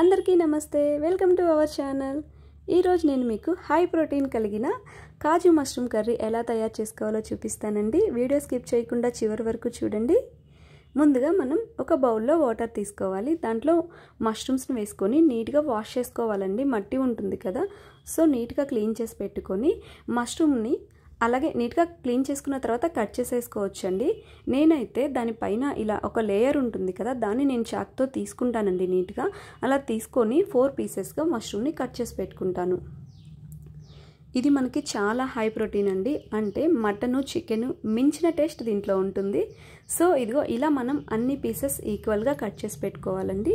అందరికీ నమస్తే, welcome to our channel. ఈరోజు నేను మీకు హై ప్రోటీన్ కలిగిన కాజు మష్రూమ్ కర్రీ ఎలా తయారు చేసుకోవాలో చూపిస్తానండి. వీడియో స్కిప్ చేయకుండా చివరి వరకు చూడండి. ముందుగా మనం ఒక బౌల్లో వాటర్ తీసుకోవాలి. దాంట్లో మష్రూమ్స్ని వేసుకొని నీట్గా వాష్ చేసుకోవాలండి. మట్టి ఉంటుంది కదా, సో నీట్గా క్లీన్ చేసి పెట్టుకొని మష్రూమ్ని అలాగే నీట్గా క్లీన్ చేసుకున్న తర్వాత కట్ చేసేసుకోవచ్చండి. నేనైతే దానిపైన ఇలా ఒక లేయర్ ఉంటుంది కదా, దాన్ని నేను చాక్తో తీసుకుంటానండి. నీట్గా అలా తీసుకొని 4 పీసెస్గా మష్రూమ్ని కట్ చేసి పెట్టుకుంటాను. ఇది మనకి చాలా హై ప్రోటీన్ అండి. అంటే మటను చికెను మించిన టేస్ట్ దీంట్లో ఉంటుంది. సో ఇదిగో ఇలా మనం అన్ని పీసెస్ ఈక్వల్గా కట్ చేసి పెట్టుకోవాలండి.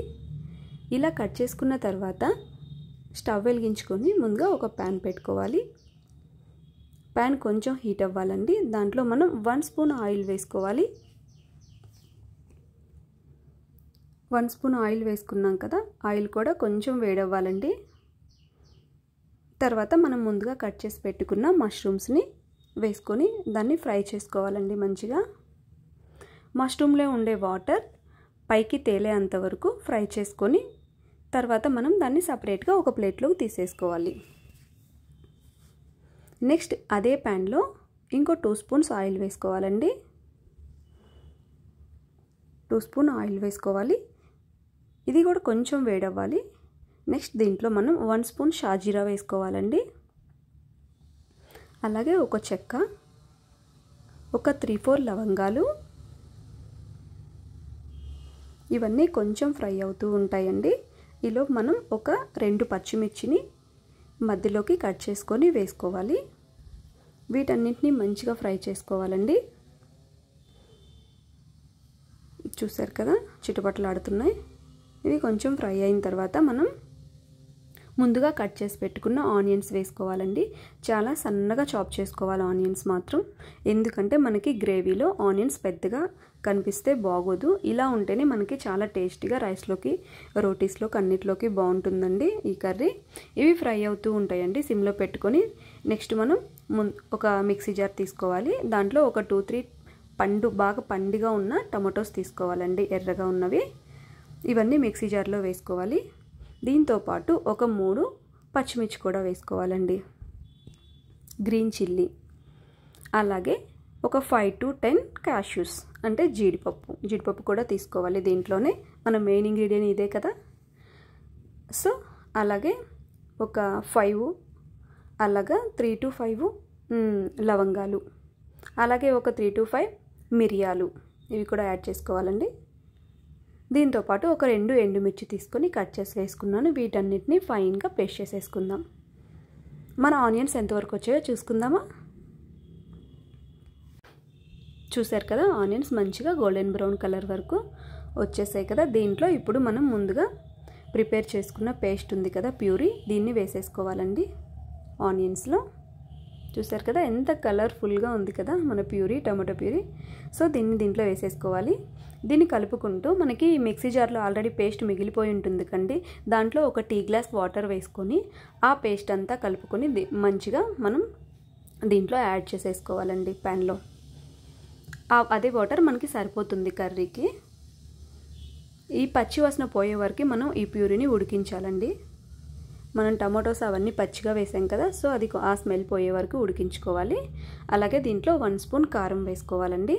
ఇలా కట్ చేసుకున్న తర్వాత స్టవ్ వెలిగించుకొని ముందుగా ఒక ప్యాన్ పెట్టుకోవాలి. ప్యాన్ కొంచెం హీట్ అవ్వాలండి. దాంట్లో మనం 1 స్పూన్ ఆయిల్ వేసుకోవాలి. 1 స్పూన్ ఆయిల్ వేసుకున్నాం కదా, ఆయిల్ కూడా కొంచెం వేడవ్వాలండి. తర్వాత మనం ముందుగా కట్ చేసి పెట్టుకున్న మష్రూమ్స్ని వేసుకొని దాన్ని ఫ్రై చేసుకోవాలండి. మంచిగా మష్రూమ్లో ఉండే వాటర్ పైకి తేలేంత వరకు ఫ్రై చేసుకొని తర్వాత మనం దాన్ని సపరేట్గా ఒక ప్లేట్లోకి తీసేసుకోవాలి. నెక్స్ట్ అదే ప్యాన్లో ఇంకో 2 స్పూన్స్ ఆయిల్ వేసుకోవాలండి. 2 స్పూన్ ఆయిల్ వేసుకోవాలి. ఇది కూడా కొంచెం వేడవ్వాలి. నెక్స్ట్ దీంట్లో మనం 1 స్పూన్ షాజీరా వేసుకోవాలండి. అలాగే ఒక చెక్క, ఒక 3-4 లవంగాలు, ఇవన్నీ కొంచెం ఫ్రై అవుతూ ఉంటాయండి. ఈలో మనం ఒక 2 పచ్చిమిర్చిని మధ్యలోకి కట్ చేసుకొని వేసుకోవాలి. వీటన్నిటిని మంచిగా ఫ్రై చేసుకోవాలండి. చూసారు కదా, చిటపటలాడుతున్నాయి. ఇవి కొంచెం ఫ్రై అయిన తర్వాత మనం ముందుగా కట్ చేసి పెట్టుకున్న ఆనియన్స్ వేసుకోవాలండి. చాలా సన్నగా చాప్ చేసుకోవాలి ఆనియన్స్ మాత్రం, ఎందుకంటే మనకి గ్రేవీలో ఆనియన్స్ పెద్దగా కనిపిస్తే బాగోదు. ఇలా ఉంటేనే మనకి చాలా టేస్టీగా రైస్లోకి, రోటీస్లోకి అన్నిట్లోకి బాగుంటుందండి ఈ కర్రీ. ఇవి ఫ్రై అవుతూ ఉంటాయండి సిమ్లో పెట్టుకొని. నెక్స్ట్ మనం ఒక మిక్సీ జార్ తీసుకోవాలి. దాంట్లో ఒక 2-3 బాగా పండిగా ఉన్న టమాటోస్ తీసుకోవాలండి, ఎర్రగా ఉన్నవి. ఇవన్నీ మిక్సీ జార్లో వేసుకోవాలి. దీంతోపాటు ఒక 3 పచ్చిమిర్చి కూడా వేసుకోవాలండి, గ్రీన్ చిల్లీ, అలాగే ఒక 5-10 క్యాష్యూస్ అంటే జీడిపప్పు కూడా తీసుకోవాలి. దీంట్లోనే మన మెయిన్ ఇంగ్రీడియంట్ ఇదే కదా. సో అలాగే ఒక 5 అలాగా 3-5 లవంగాలు, అలాగే ఒక 3-5 మిరియాలు, ఇవి కూడా యాడ్ చేసుకోవాలండి. దీంతోపాటు ఒక 2 ఎండుమిర్చి తీసుకొని కట్ చేసి వేసుకున్నాను. వీటన్నిటిని ఫైన్గా పేస్ట్ చేసేసుకుందాం. మన ఆనియన్స్ ఎంతవరకు వచ్చాయో చూసుకుందామా. చూసారు కదా, ఆనియన్స్ మంచిగా గోల్డెన్ బ్రౌన్ కలర్ వరకు వచ్చేసాయి కదా. దీంట్లో ఇప్పుడు మనం ముందుగా ప్రిపేర్ చేసుకున్న పేస్ట్ ఉంది కదా, ప్యూరీ, దీన్ని వేసేసుకోవాలండి ఆనియన్స్లో. చూసారు కదా ఎంత కలర్ఫుల్గా ఉంది కదా మన ప్యూరీ, టమాటో ప్యూరీ. సో దీంట్లో వేసేసుకోవాలి. దీన్ని కలుపుకుంటూ మనకి మిక్సీ జార్లో ఆల్రెడీ పేస్ట్ మిగిలిపోయి ఉంటుంది కండి, దాంట్లో ఒక టీ గ్లాస్ వాటర్ వేసుకొని ఆ పేస్ట్ అంతా కలుపుకొని మంచిగా మనం దీంట్లో యాడ్ చేసేసుకోవాలండి ప్యాన్లో. అదే వాటర్ మనకి సరిపోతుంది కర్రీకి. ఈ పచ్చి వాసన పోయే వరకు మనం ఈ ప్యూరీని ఉడికించాలండి. మనం టమాటోస్ అవన్నీ పచ్చిగా వేసాం కదా, సో అది ఆ స్మెల్ పోయే వరకు ఉడికించుకోవాలి. అలాగే దీంట్లో 1 స్పూన్ కారం వేసుకోవాలండి.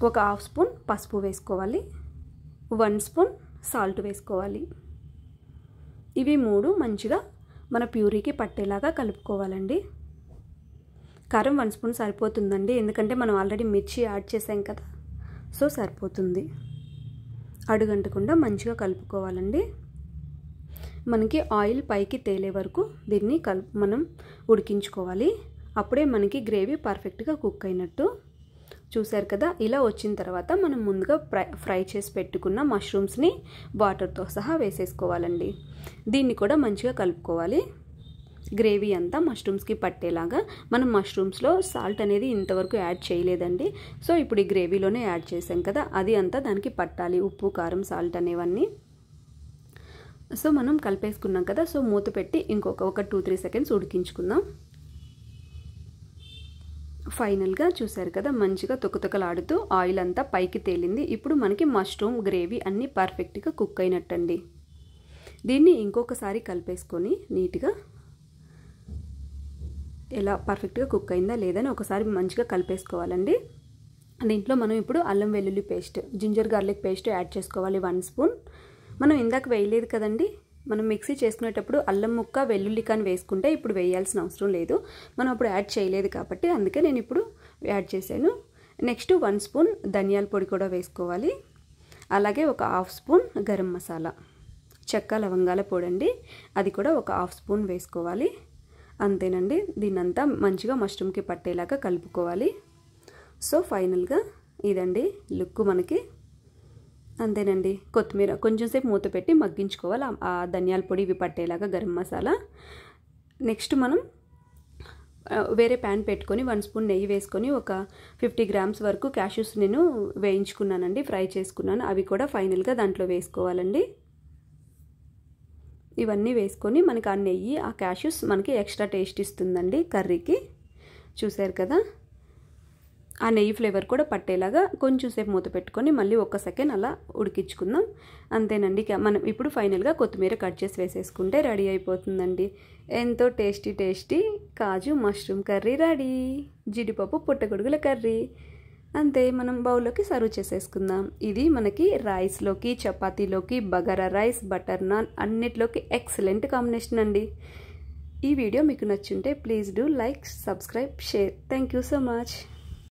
ఒక 1/2 స్పూన్ పసుపు వేసుకోవాలి. 1 స్పూన్ సాల్ట్ వేసుకోవాలి. ఇవి 3 మంచిగా మన ప్యూరీకి పట్టేలాగా కలుపుకోవాలండి. కారం 1 స్పూన్ సరిపోతుందండి, ఎందుకంటే మనం ఆల్రెడీ మిర్చి యాడ్ చేసాం కదా, సో సరిపోతుంది. అడుగంటకుండా మంచిగా కలుపుకోవాలండి. మనకి ఆయిల్ పైకి తేలే వరకు దీన్ని మనం ఉడికించుకోవాలి. అప్పుడే మనకి గ్రేవీ పర్ఫెక్ట్గా కుక్ అయినట్టు. చూసారు కదా, ఇలా వచ్చిన తర్వాత మనం ముందుగా ఫ్రై చేసి పెట్టుకున్న మష్రూమ్స్ని వాటర్తో సహా వేసేసుకోవాలండి. దీన్ని కూడా మంచిగా కలుపుకోవాలి. గ్రేవీ అంతా మష్రూమ్స్కి పట్టేలాగా. మనం మష్రూమ్స్లో సాల్ట్ అనేది ఇంతవరకు యాడ్ చేయలేదండి, సో ఇప్పుడు ఈ గ్రేవీలోనే యాడ్ చేసాం కదా, అది అంతా దానికి పట్టాలి, ఉప్పు, కారం, సాల్ట్ అనేవన్నీ. సో మనం కలిపేసుకున్నాం కదా, సో మూత పెట్టి ఇంకొక 2-3 సెకండ్స్ ఉడికించుకుందాం. ఫైనల్గా చూసారు కదా మంచిగా తొక్కతొక్కలాడుతూ ఆయిల్ అంతా పైకి తేలింది. ఇప్పుడు మనకి మష్రూమ్ గ్రేవీ అన్నీ పర్ఫెక్ట్గా కుక్ అయినట్టండి. దీన్ని ఇంకొకసారి కలిపేసుకొని నీట్గా ఎలా పర్ఫెక్ట్గా కుక్ అయిందా లేదని ఒకసారి మంచిగా కలిపేసుకోవాలండి. దీంట్లో మనం ఇప్పుడు అల్లం వెల్లుల్లి paste, ginger garlic paste add చేసుకోవాలి 1 స్పూన్. మనం ఇందాక వేయలేదు కదండి, మనం మిక్సీ చేసుకునేటప్పుడు అల్లం ముక్క వెల్లుల్లి కానీ వేసుకుంటే ఇప్పుడు వేయాల్సిన అవసరం లేదు. మనం అప్పుడు యాడ్ చేయలేదు కాబట్టి అందుకే నేను ఇప్పుడు యాడ్ చేశాను. నెక్స్ట్ 1 స్పూన్ ధనియాల పొడి కూడా వేసుకోవాలి. అలాగే ఒక 1/2 స్పూన్ గరం మసాలా, చెక్క లవంగాల పొడి అండి, అది కూడా ఒక 1/2 స్పూన్ వేసుకోవాలి. అంతేనండి. దీన్నంతా మంచిగా మష్రూమ్కి పట్టేలాగా కలుపుకోవాలి. సో ఫైనల్గా ఇదండి లుక్ మనకి. అంతేనండి. కొత్తిమీర కొంచెం సేపు మూత పెట్టి మగ్గించుకోవాలి ఆ ధనియాల పొడి ఇవి పట్టేలాగా, గరం మసాలా. నెక్స్ట్ మనం వేరే ప్యాన్ పెట్టుకొని 1 స్పూన్ నెయ్యి వేసుకొని ఒక 50 గ్రామ్స్ వరకు క్యాష్యూస్ నేను వేయించుకున్నానండి, ఫ్రై చేసుకున్నాను. అవి కూడా ఫైనల్గా దాంట్లో వేసుకోవాలండి. ఇవన్నీ వేసుకొని మనకి ఆ నెయ్యి ఆ క్యాష్యూస్ మనకి ఎక్స్ట్రా టేస్ట్ ఇస్తుందండి కర్రీకి. చూసారు కదా, ఆ నెయ్యి ఫ్లేవర్ కూడా పట్టేలాగా కొంచెం సేపు మూత పెట్టుకొని మళ్ళీ 1 సెకండ్ అలా ఉడికించుకుందాం. అంతేనండి. మనం ఇప్పుడు ఫైనల్గా కొత్తిమీర కట్ చేసి వేసేసుకుంటే రెడీ అయిపోతుందండి. ఎంతో టేస్టీ కాజు మష్రూమ్ కర్రీ రెడీ. జీడిపప్పు పుట్టగొడుగుల కర్రీ. అంతే, మనం బౌల్లోకి సర్వ్ చేసేసుకుందాం. ఇది మనకి రైస్లోకి, చపాతీలోకి, బగారా రైస్, బటర్ నాన్ అన్నిట్లోకి ఎక్సలెంట్ కాంబినేషన్ అండి. ఈ వీడియో మీకు నచ్చుంటే please do like, subscribe, share. Thank you so much.